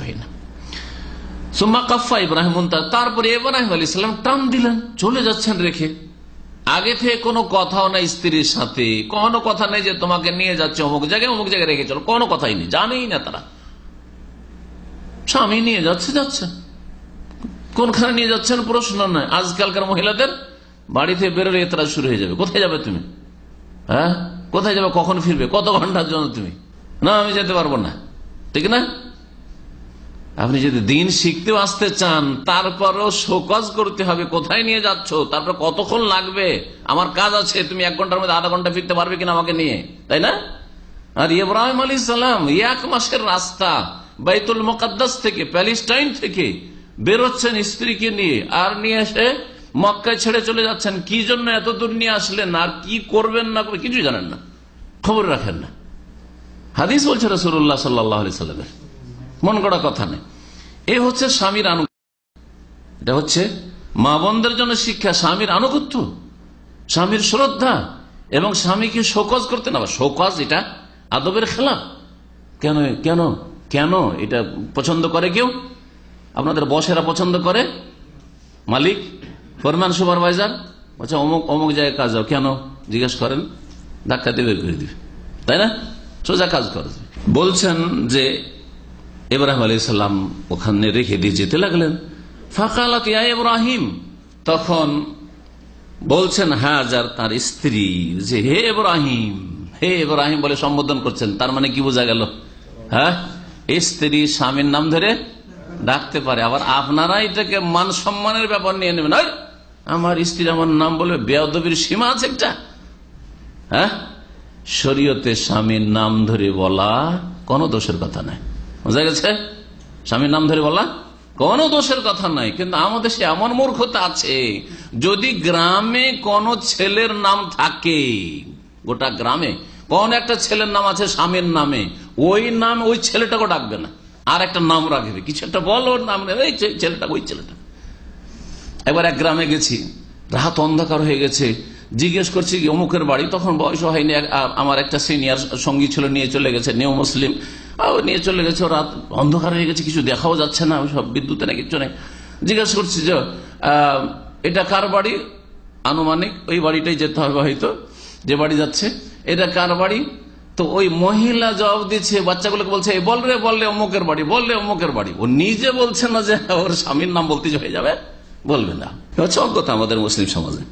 হয় না। সুম্মা কাফা ইব্রাহিম, তারপরে ইব্রাহিম আলাইহিস সালাম টান দিলেন, চলে যাচ্ছেন রেখে। আগে থেকে কোনো কথাও নাই স্ত্রীর সাথে, কোনো কথা নেই যে তোমাকে নিয়ে যাচ্ছে অমুক জায়গায় রেখে চলো, কোনো কথাই নেই, জানেই না তারা। স্বামী নিয়ে যাচ্ছে, কোনখানে নিয়ে যাচ্ছেন প্রশ্ন নয়। আজকালকার মহিলাদের বাড়ি থেকে বেরোলে এতরা শুরু হয়ে যাবে, কোথায় যাবে তুমি, হ্যাঁ কোথায় যাবে, কখন ফিরবে, কত ঘন্টার জন্য তুমি, না আমি যেতে পারবো না, ঠিক না? আপনি যদি দিন শিখতেও আসতে চান, তারপরেও শোকজ করতে হবে, কোথায় নিয়ে যাচ্ছ, তারপর কতক্ষণ লাগবে, আমার কাজ আছে, তুমি 1 ঘন্টার মধ্যে আধা ঘন্টা ফিরতে পারবে কিনা আমাকে নিয়ে, তাই না? আর ইব্রাহিম আলাইহিস সালাম 1 মাসের রাস্তা বাইতুল মুকাদ্দাস থেকে, প্যালেস্টাইন থেকে বেরোচ্ছেন স্ত্রীকে নিয়ে, আর নিয়ে এসে মক্কায় ছেড়ে চলে যাচ্ছেন। কি জন্য এত দূর নিয়ে আসলেন, আর কি করবেন না করবেন কিছুই জানেন না, খবর রাখেন না। হাদিস বলছে রাসূলুল্লাহ সাল্লাল্লাহু আলাইহি সাল্লামের, মন গড়া কথা নেই। এ হচ্ছে স্বামীর আনুগত্য, এটা হচ্ছে মা বোনদের জন্য শিক্ষা। স্বামীর আনুগত্য, স্বামীর শ্রদ্ধা এবং স্বামীকে শোকজ করতে না। শোকজ এটা আদবের খেলাফ। কেন কেন কেন এটা পছন্দ করে কেউ? আপনাদের বসেরা পছন্দ করে, মালিক, ফরম্যান, সুপারভাইজার, আচ্ছা অমুক অমুক জায়গায় কাজ যাও, কেন জিজ্ঞেস করেন, ধাক্কা দিয়ে বের করে দিবে, তাই না? সোজা কাজ করে। বলছেন যে ইব্রাহিম আলাইহিস সালাম ওখানে রেখে দিয়ে যেতে লাগলেন। ফাকালাত ইয়া ইব্রাহিম, তখন বলছেন হাজার তার স্ত্রী যে হে ইব্রাহিম বলে সম্বোধন করছেন। তার মানে কি বোঝা গেল? হ্যাঁ, স্ত্রী স্বামীর নাম ধরে ডাকতে পারে। আবার আপনারা এটাকে মান সম্মানের ব্যাপার নিয়ে নেবেন, আমার স্ত্রী আমার নাম বলে, বেয়াদবির সীমা আছে একটা। হ্যাঁ, শরীয়তে স্বামীর নাম ধরে বলা কোনো দোষের কথা নাই, বোঝা গেছে? স্বামীর নাম ধরে বলা কোনো দোষের কথা নাই। কিন্তু আমাদের সে এমন মূর্খতা আছে, যদি গ্রামে কোন ছেলের নাম থাকে, গোটা গ্রামে কোন একটা ছেলের নাম আছে স্বামীর নামে, ওই নাম ওই ছেলেটাকে ডাকবে না, আর একটা নাম রাখবে, কিছু একটা বল, ওর নাম নেবে, ওই ছেলেটা। একবার এক গ্রামে গেছি, রাত অন্ধকার হয়ে গেছে, জিজ্ঞেস করছি অমুকের বাড়ি, তখন বয়স হয়নি, আমার একটা সিনিয়র সঙ্গী ছিল, নিয়ে চলে গেছে, নিউ মুসলিম, নিয়ে চলে গেছে, রাত অন্ধকার হয়ে গেছে, কিছু দেখাও যাচ্ছে না, সব বিদ্যুতে না কিছু নেই। জিজ্ঞেস করছি যে এটা কার বাড়ি, আনুমানিক ওই বাড়িটাই যেতে হবে হয়তো, যে বাড়ি যাচ্ছে, এটা কার বাড়ি? তো ওই মহিলা জবাব দিচ্ছে, বাচ্চাগুলোকে বলছে বললে অমুকের বাড়ি, অমুকের বাড়ি। ও নিজে বলছে না যে ওর স্বামীর নাম বলতে হয়ে যাবে, বলবে না। হচ্ছে অজ্ঞতা আমাদের মুসলিম সমাজে।